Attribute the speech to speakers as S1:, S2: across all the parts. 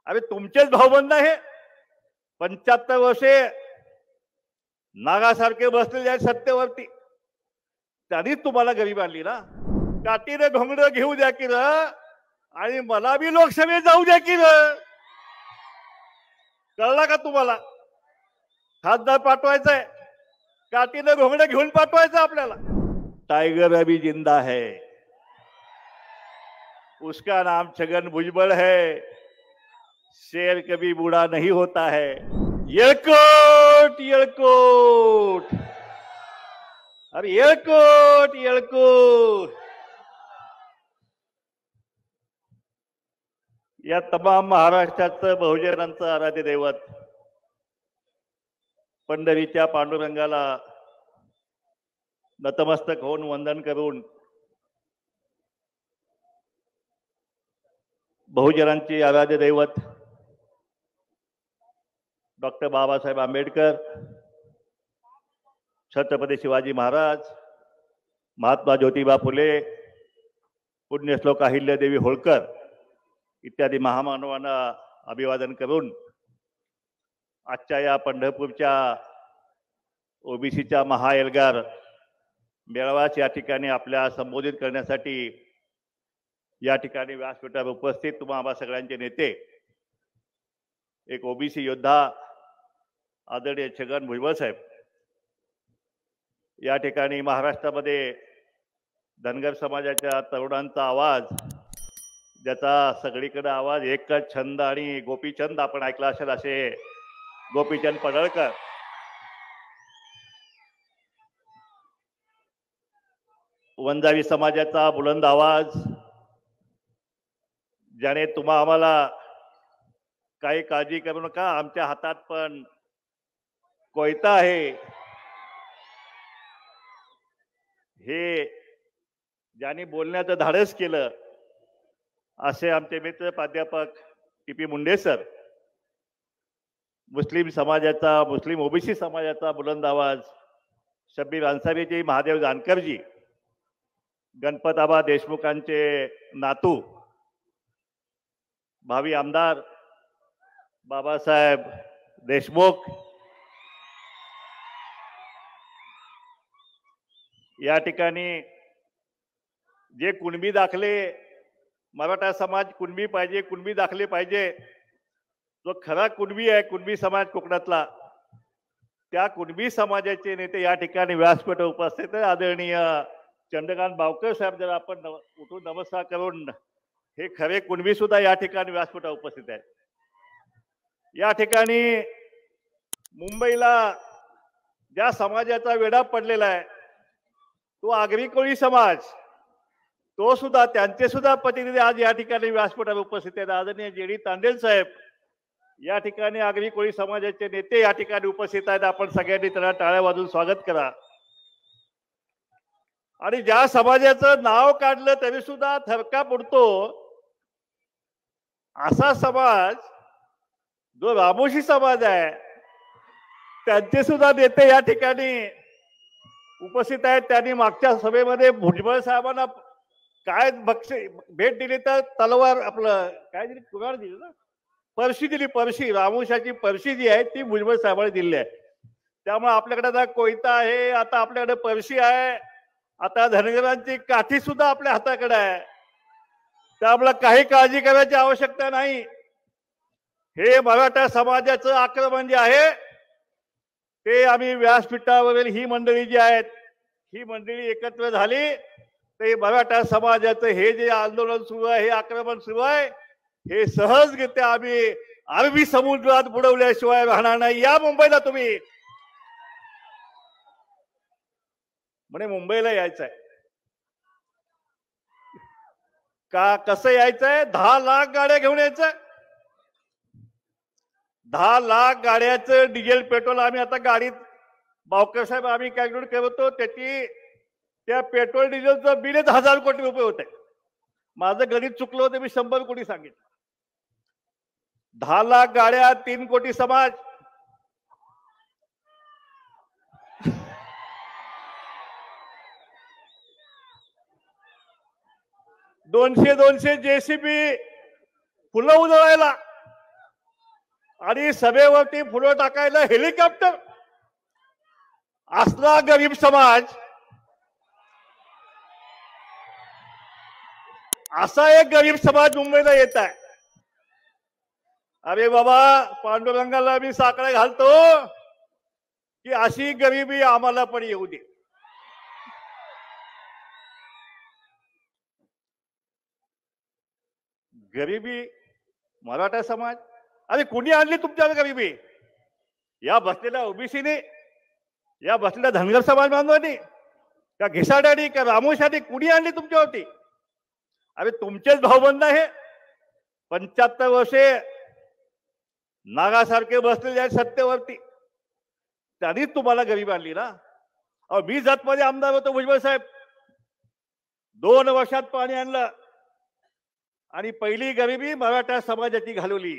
S1: अरे तुमचेच भाऊबंद आहे. 75 वर्षे नागासारखे बसलेले आहेत सत्तेवरती. त्यांनीच तुम्हाला गरीब आणली ना. काठीने घोंगडं घेऊ द्या की र, आणि मला बी लोकसभेत जाऊ द्या की र. कळला का तुम्हाला? खासदार पाठवायचंय, काठीने घोंगडं घेऊन पाठवायचं आपल्याला. टाइगर अभी जिंदा है, उसका नाम छगन भुजबल है. शेर कभी बूढ़ा नहीं होता है. येळकोट येळकोट, अरे येळकोट येळकोट. या तमाम महाराष्ट्राचं बहुजनांचं आराध्य दैवत पंढरीच्या पांडुरंगाला नतमस्तक होऊन वंदन करून बहुजनांची आराध्य दैवत डॉक्टर बाबासाहेब आंबेडकर, छत्रपती शिवाजी महाराज, महात्मा ज्योतिबा फुले, पुण्यश्लोक अहिल्यादेवी होळकर इत्यादी महामानवांना अभिवादन करून आजच्या या पंढरपूरच्या ओबीसीच्या महाएल्गार मेळाव्यास या ठिकाणी आपल्या संबोधित करण्यासाठी या ठिकाणी व्यासपीठावर उपस्थित तुम्हा आम्हा सगळ्यांचे नेते, एक ओबीसी योद्धा आदरणीय छगन भुजबळ साहेब, या ठिकाणी महाराष्ट्रामध्ये धनगर समाजाच्या तरुणांचा आवाज, ज्याचा सगळीकडे आवाज एकच छंद आणि गोपीचंद आपण ऐकला असेल, असे गोपीचंद पडळकर, वंजारी समाजाचा बुलंद आवाज, ज्याने तुम्हा आम्हाला काही काळजी करू नका, आमच्या हातात पण कोयता आहे, हे ज्यांनी बोलण्याचं धाडस केलं, असे आमचे मित्र प्राध्यापक टी.पी. मुंडे सर, मुस्लिम समाजाचा, मुस्लिम ओबीसी समाजाचा बुलंद आवाज शब्बीर अन्सारीजी, महादेव जानकरजी, गणपताबा देशमुखांचे नातू भावी आमदार बाबासाहेब देशमुख, या ठिकाणी जे कुणबी दाखले, मराठा समाज कुणबी पाहिजे, कुणबी दाखले पाहिजे, जो खरा कुणबी आहे, कुणबी समाज कोकणातला, त्या कुणबी समाजाचे नेते या ठिकाणी व्यासपीठावर उपस्थित आहे. आदरणीय चंद्रकांत बावकर साहेब, जर आपण उठून नमस्कार करून, हे खरे कुणबी सुद्धा या ठिकाणी व्यासपीठावर उपस्थित आहेत. या ठिकाणी मुंबईला ज्या समाजाचा वेढा पडलेला आहे, तो आगरी कोळी समाज, तो सुद्धा, त्यांचे सुद्धा प्रतिनिधी आज या ठिकाणी व्यासपीठावर उपस्थित आहेत. आदरणीय जे.डी. तांडेल साहेब, या ठिकाणी आगरी कोळी समाजाचे नेते या ठिकाणी उपस्थित आहेत. आपण सगळ्यांनी त्यांना टाळ्या वाजवून स्वागत करा. आणि ज्या समाजाचं नाव काढलं तरी सुद्धा थरकाप उडतो, असा समाज जो रामोशी समाज आहे, त्यांचे सुद्धा नेते या ठिकाणी उपस्थित आहेत. त्यांनी मागच्या सभेमध्ये भुजबळ साहेबांना काय भेट दिली, तर तलवार, आपलं काय दिली, कुराड दिली ना, परशी दिली, परशी, रामोशाची परशी जी आहे ती भुजबळ साहेबांनी दिली आहे. त्यामुळे आपल्याकडे आता कोयता आहे, आता आपल्याकडे परशी आहे, आता धनगरांची काठी सुद्धा आपल्या हाताकडे आहे. त्यामुळे काही काळजी करायची आवश्यकता नाही. हे मराठा समाजाचं आक्रमण जे आहे, ते आम्ही व्यासपीठावरील ही मंडळी जी आहेत, ही मंडळी एकत्र झाली, ते मराठा समाजाचं हे जे आंदोलन सुरू आहे, हे आक्रमण सुरू आहे, हे सहजरित्या आम्ही अरबी समुद्रात बुडवल्याशिवाय राहणार नाही. या मुंबईला तुम्ही, म्हणे मुंबईला यायचंय का, कसं यायचंय? 10 लाख गाड्या घेऊन यायचं. 10 लाख गाड्याचं डिझेल पेट्रोल आम्ही आता गाडीत, बावकर साहेब, आम्ही कॅल्क्युलेट करतो, त्याची त्या पेट्रोल डिझेलचं बिल 1000 कोटी रुपये होते. माझं गणित चुकलं होतं, मी 100 कोटी सांगितलं. 10 लाख गाड्या, 3 कोटी समाज, 200 जेसीबी, फुलं उधळायला, आणि सभेवरती फुलं टाकायला हेलिकॉप्टर असला गरीब समाज, असा एक गरीब समाज मुंबईला येत आहे. अरे बाबा, पांडुरंगाला मी साकडा घालतो की अशी गरिबी आम्हाला पण येऊ दे. गरिबी मराठा समाज, अरे कुणी आणली तुमच्यावर गरिबी? या बसलेल्या ओबीसीने, या बसलेल्या धनगर समाज बांधवांनी, का घिसाड्यानी, का रामोशानी कुणी आणली तुमच्यावरती? अरे तुमचेच भाऊबंद आहे. 75 वर्षे नागासारखे बसलेले आहेत सत्तेवरती, त्यांनीच तुम्हाला गरिबी आणली ना. मी जतमध्ये आमदार होतो भुजबळ साहेब, 2 वर्षात पाणी आणलं आणि पहिली गरिबी मराठा समाजाची घालवली,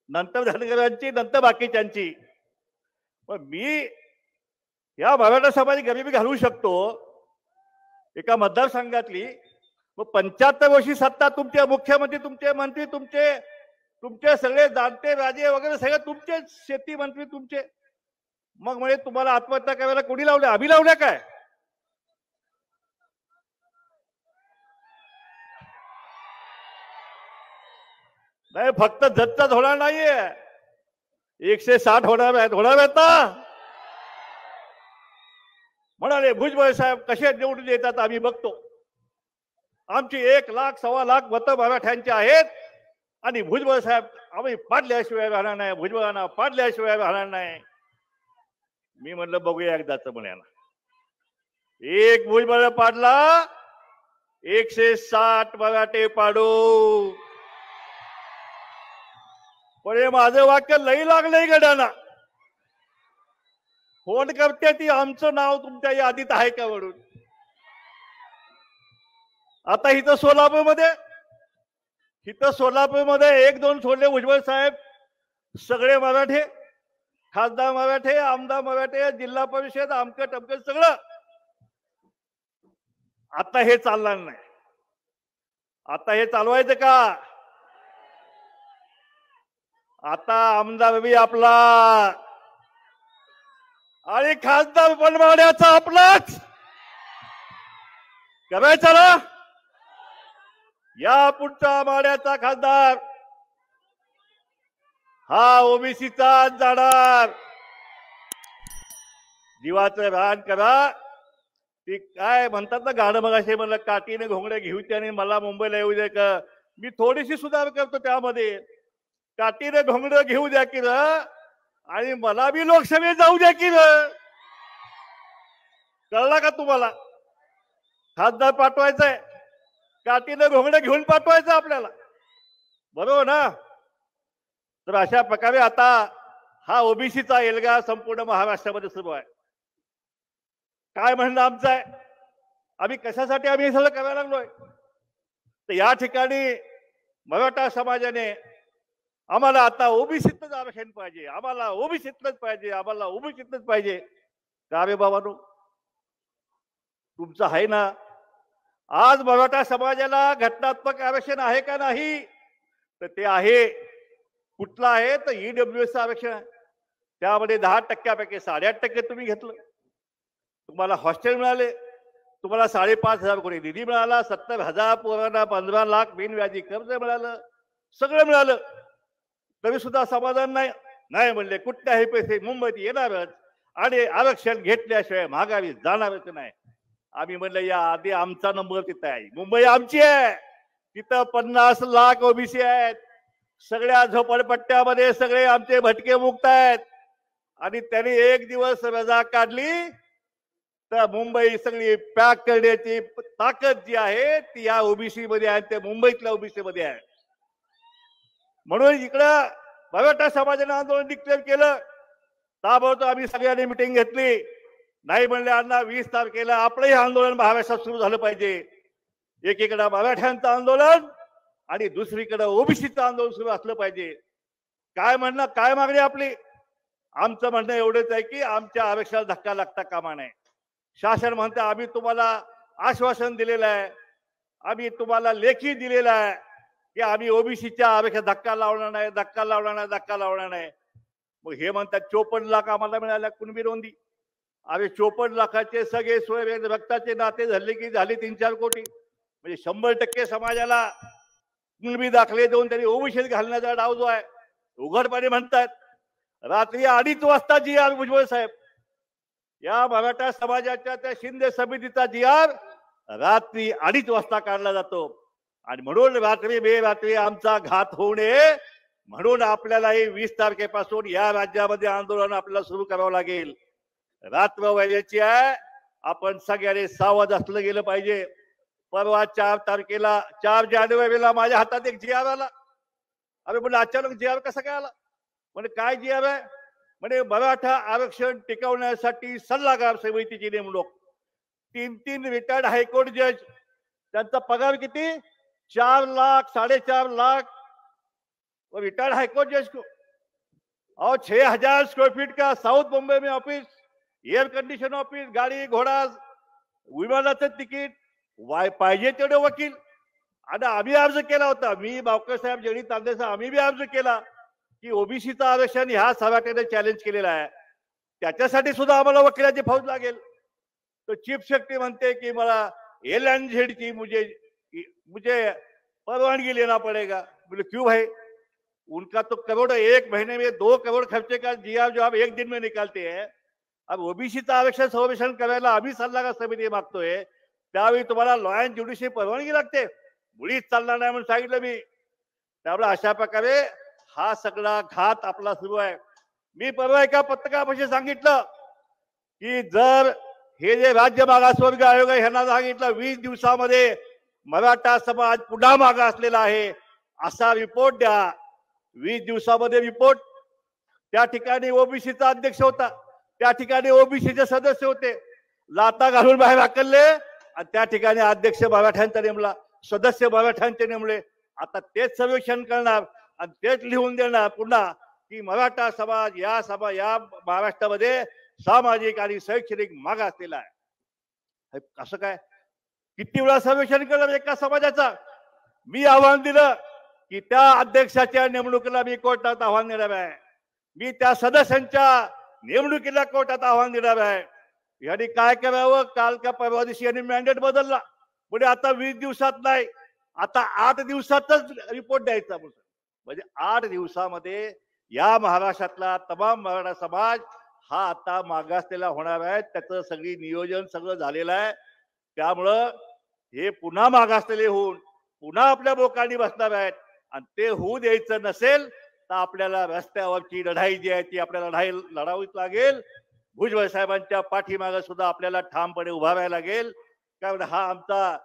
S1: नंतर धनगरांची, नंतर बाकीच्यांची. पण मी या मराठा समाजाची गरिबी घालवू शकतो एका मतदारसंघातली. मग 75 वर्षी सत्ता तुमचे मुख्यमंत्री, तुमचे मंत्री, तुमचे सगळे जाणते राजे वगैरे सगळे तुमचे, शेती मंत्री तुमचे. मग म्हणजे तुम्हाला आत्महत्या करायला कोणी लावल्या? आम्ही लावल्या काय? नाही, फक्त जतच होणार नाहीये, 160 होणार आहेत ना. म्हणाले भुजबळ साहेब कसे निवडून येतात आम्ही बघतो. आमची 1 लाख 1.25 लाख मतं मराठ्यांची आहेत आणि भुजबळ साहेब आम्ही पाडल्याशिवाय राहणार नाही, भुजबळांना पाडल्याशिवाय राहणार नाही. मी म्हणलं बघूया एकदाच म्हणाला. एक भुजबळ पाडला, 160 मराठे पाडू. पण हे माझं वाक्य लई लागलंय गड्यांना. फोन करते ती, आमचं नाव तुमच्या यादीत आहे का म्हणून. आता इथं सोलापूरमध्ये 1-2 सोडले भुजबळ साहेब, सगळे मराठे, खासदार मराठे, आमदार मराठे, जिल्हा परिषद आमकं टमकं सगळं. आता हे चालणार नाही. आता हे चालवायचं का? आता आमदार बी आपला आणि खासदार बनवाड्याचा आपलाच करायचा ना. या पुढचा माड्याचा खासदार हा ओबीसीचा जाणार. जीवाचं रान करा. ती काय म्हणतात ना गाणं, मग असे म्हणलं काठीने घोंगडे घेऊ त्याने मला मुंबईला येऊ दे का. मी थोडीशी सुधार करतो त्यामध्ये, काठीने घोंगडं घेऊ द्या की र, आणि मला बी लोकसभेत जाऊ द्या की र. कळला का तुम्हाला? खासदार पाठवायचंय, काठीने घोंगडं घेऊन पाठवायचं आपल्याला, बरोबर ना. तर अशा प्रकारे आता हा ओबीसीचा एल्गा संपूर्ण महाराष्ट्रामध्ये सुरू आहे. काय म्हणणं आमचं आहे, आम्ही कशासाठी आम्ही हे सगळं करायला लागलोय? तर या ठिकाणी मराठा समाजाने आम्हाला आता ओबीसीतच आरक्षण पाहिजे, आम्हाला ओबीसीतच पाहिजे, आम्हाला ओबीसीतच पाहिजे. का रे बाबांनो, तुमचं आहे ना. आज मराठा समाजाला घटनात्मक आरक्षण आहे का नाही? तर ते आहे. कुठलं आहे? तर ईडब्ल्यूएस आरक्षण आहे. त्यामध्ये 10% 8.5% तुम्ही घेतलं. तुम्हाला हॉस्टेल मिळाले, तुम्हाला 5,500 कोटी निधी मिळाला, 70,000 पोरांना 15 लाख बिनव्याजी कर्ज मिळालं, सगळं मिळालं. तरी सुद्धा समाधान नाही. नाही म्हणले कुठल्याही पैसे मुंबईत येणारच आणि आरक्षण घेतल्याशिवाय माघारी जाणारच नाही. आम्ही म्हणलं या आधी आमचा नंबर तिथं आहे, मुंबई आमची आहे, तिथं 50 लाख ओबीसी आहेत, सगळ्या झोपडपट्ट्यामध्ये सगळे आमचे भटके मुक्त आहेत. आणि त्यांनी एक दिवस रजा काढली तर मुंबई सगळी पॅक करण्याची ताकद जी आहे ती या ओबीसी मध्ये आहे, ते मुंबईतल्या ओबीसी मध्ये आहे. म्हणून इकडं मराठा समाजाने आंदोलन डिक्लेअर केलं. ताबडतोब आम्ही सगळ्यांनी मिटिंग घेतली. नाही म्हणले अण्णा 20 तारखेला आपलंही आंदोलन महाराष्ट्रात सुरू झालं पाहिजे. एकीकडे मराठ्यांचं आंदोलन आणि दुसरीकडे ओबीसीचं आंदोलन सुरू असलं पाहिजे. काय म्हणणं, काय मागणी आपली? आमचं म्हणणं एवढंच आहे की आमच्या आरक्षणाला धक्का लागता कामा नये. शासन म्हणते आम्ही तुम्हाला आश्वासन दिलेलं आहे, आम्ही तुम्हाला लेखी दिलेलं आहे की आम्ही ओबीसीच्या आरक्षणाला धक्का लावणार नाही, धक्का लावणार नाही, धक्का लावणार नाही. मग हे म्हणतात 54 लाख आम्हाला मिळाल्या कुणबी नोंदी. अरे 54 लाखाचे सगळे सोय रक्ताचे नाते झाले की झाले 3-4 कोटी. म्हणजे 100% समाजाला कुणबी दाखले देऊन त्यांनी ओबीसीत घालण्याचा डाव जो आहे उघडपणे म्हणतात. रात्री 2:30 वाजता जी आर भुजबळ साहेब या मराठा समाजाच्या त्या शिंदे समितीचा जी आर रात्री 2:30 वाजता काढला जातो. आणि म्हणून रात्री बेरात्री आमचा घात होऊ नये म्हणून आपल्यालाही 20 तारखेपासून या राज्यामध्ये आंदोलन आपल्याला सुरू करावं लागेल. रात्र व्हायची आहे. आपण सगळ्यांनी सावध असलं गेलं पाहिजे. परवा 4 तारखेला 4 जानेवारीला माझ्या हातात एक जी आर आला. अरे म्हणजे अचानक जी आर कसा काय आला. म्हणजे काय जी आर आहे. म्हणजे मराठा आरक्षण टिकवण्यासाठी सल्लागार समितीची नेमणूक. 3 रिटायर्ड हायकोर्ट जज त्यांचा पगार किती 4 लाख 4.5 लाख. रिटायर्ड हाईकोर्ट जज को और 6000 स्क्वायर फीट का साउथ बॉम्बे में ऑफिस, एयर कंडिशन ऑफिस, गाडी घोडा विमानाचं तिकीट पाहिजे तेवढे वकील. आणि आम्ही अर्ज केला होता. मी बावकर साहेब जगदीश तांदे साहेब आम्ही बी अर्ज केला की ओबीसीचं आरक्षण ह्या सभागृहाने चॅलेंज केलेलं आहे. त्याच्यासाठी सुद्धा आम्हाला वकिलाची फौज लागेल. तो चीफ सेक्रेटरी म्हणते की मला LNZ की मुझे परवानगी लेना पड़ेगा. बोले क्यों भाई. उनका तो करोड़ 1 महीने में 2 करोड़ खर्चे का जीआर जो आप 1 दिन में निकालते हैं. अब ओबीसीचं आरक्षण संरक्षण करायला आम्ही सल्लागार समिती मागतोय. त्यावेळी तुम्हाला लॉ अँड ज्युडिशरी परवानगी लागते. मुळीच चालणार नाही म्हणून सांगितलं मी. त्यामुळे अशा प्रकारे हा सगळा घात आपला सुरू आहे. मी परवा एका पत्रकारापाशी सांगितलं की जर हे जे राज्य मागासवर्ग आयोग आहे ह्यांना सांगितलं 20 दिवसामध्ये मराठा समाज पुन्हा मागासलेला आहे असा रिपोर्ट द्या. 20 दिवसामध्ये रिपोर्ट. त्या ठिकाणी ओबीसीचा अध्यक्ष होता. त्या ठिकाणी ओबीसीचे सदस्य होते. लाता घालून बाहेर हाकलले आणि त्या ठिकाणी अध्यक्ष मराठ्यांचा नेमला, सदस्य मराठ्यांचे नेमले. आता तेच सर्वेक्षण करणार आणि तेच लिहून देणार पुन्हा की मराठा समाज या महाराष्ट्रामध्ये सामाजिक आणि शैक्षणिक मागासलेला आहे. असं काय किती वेळा सर्वेक्षण करणार एका समाजाचा. मी आव्हान दिलं की त्या अध्यक्षाच्या नेमणुकीला मी कोर्टात आव्हान देणार आहे. मी त्या सदस्यांच्या नेमणुकीला कोर्टात आव्हान देणार आहे. यांनी काय करावं. काल का परवा दिवशी यांनी मॅन्डेट बदलला. म्हणजे आता 20 दिवसात नाही आता 8 दिवसातच रिपोर्ट द्यायचा. म्हणजे 8 दिवसामध्ये या महाराष्ट्रातला तमाम मराठा समाज हा आता मागासलेला होणार आहे. त्याचं सगळी नियोजन सगळं झालेलं आहे. त्यामुळं हे पुन्हा मागासलेले होऊन पुन्हा आपल्या बोकांनी बसणार आहेत. आणि ते होऊ द्यायचं नसेल तर आपल्याला रस्त्यावरची लढाई जी आहे ती आपल्याला लढावीच लागेल. भुजबळ साहेबांच्या पाठीमागे सुद्धा आपल्याला ठामपणे उभा राहायला लागेल. कारण हा आमचा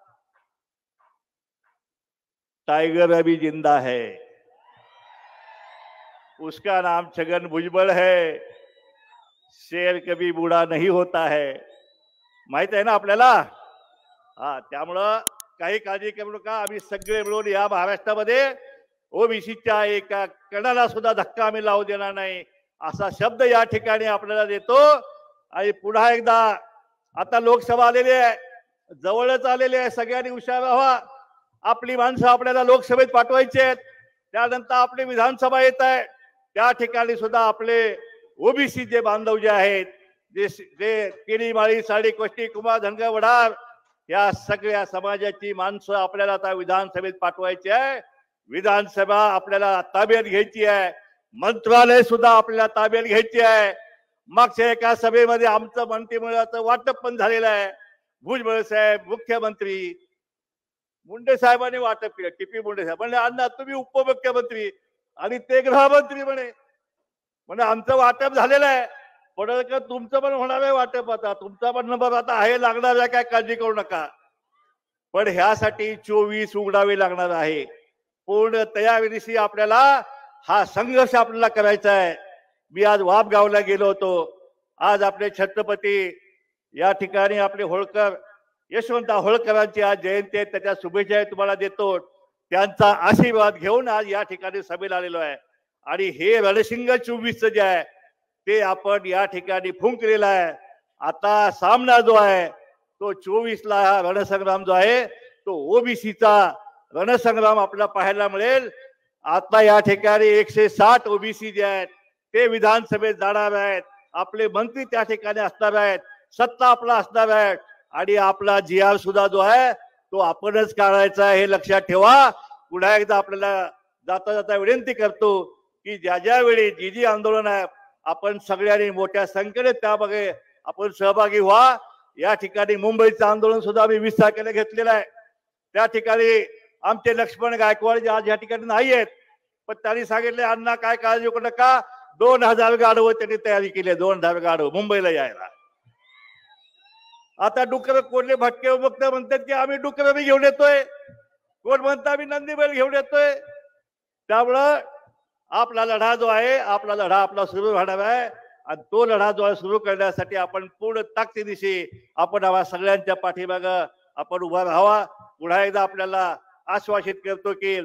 S1: टाइगर अभी जिंदा है. उसका नाम छगन भुजबळ है. शेर कभी बूढ़ा नहीं होता है. माहित आहे ना आपल्याला. हा त्यामुळं काही काळजी करू नका. आम्ही सगळे मिळून या महाराष्ट्रामध्ये ओबीसीच्या एका कणाला सुद्धा धक्का आम्ही लावू देणार नाही असा शब्द या ठिकाणी आपल्याला देतो. आणि पुन्हा एकदा आता लोकसभा आलेली आहे, जवळच आलेली आहे. सगळ्यांनी हुशार व्हावा. आपली माणसं आपल्याला लोकसभेत पाठवायची आहेत. त्यानंतर आपली विधानसभा येत आहे. त्या ठिकाणी सुद्धा आपले ओबीसी जे बांधव जे आहेत जे केरी माळी साडी कोष्टी कुमार धनगर वडार या सगळ्या समाजाची माणसं आपल्याला आता विधानसभेत पाठवायची आहे. विधानसभा आपल्याला ताब्यात घ्यायची आहे. मंत्रालय सुद्धा आपल्याला ताब्यात घ्यायची आहे. मागच्या एका सभेमध्ये आमचं मंत्रिमंडळाचं वाटप पण झालेलं आहे. भुजबळ साहेब मुख्यमंत्री, मुंडे साहेबांनी वाटप केलं. टीपी मुंडे साहेब म्हणजे अण्णा तुम्ही उपमुख्यमंत्री आणि ते गृहमंत्री म्हणे आमचं वाटप झालेलं आहे. पण तुमचं पण होणार आहे वाटप. आता तुमचा पण नंबर आता आहे लागणार आहे. काय काळजी करू नका. पण ह्यासाठी 24 उघडावे लागणार आहे. पूर्ण तयारीनिशी आपल्याला हा संघर्ष आपल्याला करायचा आहे. मी आज वापगावला गेलो होतो. आज आपले छत्रपती या ठिकाणी आपले होळकर यशवंत होळकरांची आज जयंती आहे. त्याच्या शुभेच्छा तुम्हाला देतो. त्यांचा आशीर्वाद घेऊन आज या ठिकाणी सभेला आलेलो आहे. आणि हे रणशिंग 24 जे आहे ते आपण या ठिकाणी फुंकलेला आहे. आता सामना जो आहे तो 24ला हा रणसंग्राम जो आहे तो ओबीसीचा रणसंग्राम आपल्याला पाहायला मिळेल. आता या ठिकाणी 160 ओबीसी जे आहेत ते विधानसभेत जाणार आहेत, आपले मंत्री त्या ठिकाणी असणार आहेत, सत्ता आपला असणार आहे आणि आपला GR सुद्धा जो आहे तो आपणच काढायचा आहे, हे लक्षात ठेवा. पुन्हा एकदा आपल्याला जाता जाता विनंती करतो की ज्या ज्या वेळी जी आंदोलन आहे आपण सगळ्यांनी मोठ्या संख्येने त्यामध्ये आपण सहभागी व्हा. या ठिकाणी मुंबईचं आंदोलन सुद्धा आम्ही 20 तारखेला घेतलेलं आहे. त्या ठिकाणी आमचे लक्ष्मण गायकवाड जे आज या ठिकाणी नाही आहेत, पण त्यांनी सांगितले अण्णा काय काळजी करू नका, 2000 गाडव त्यांनी तयारी केली, 2000 गाडव मुंबईला यायला. आता डुकर कोल्हे भटके भक्त म्हणतात की आम्ही डुकर बी घेऊन येतोय, कोण म्हणतं आम्ही नंदीबैल घेऊन येतोय. त्यामुळं आपला लढा जो आहे, आपला लढा आपला सुरू राहणार आहे आणि तो लढा जो आहे सुरू करण्यासाठी आपण पूर्ण ताकदीनिशी आपण आम्हा सगळ्यांच्या पाठीमागं आपण उभा राहावा. पुन्हा एकदा आपल्याला आश्वासित करतो की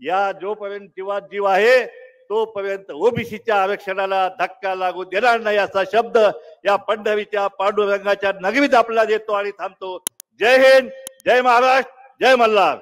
S1: या जोपर्यंत जीवात जीव आहे तोपर्यंत ओबीसीच्या आरक्षणाला धक्का लागू देणार नाही असा शब्द या पंढरीच्या पांडुरंगाच्या नगरीत आपल्याला देतो आणि थांबतो. जय हिंद, जय महाराष्ट्र, जय मल्हार.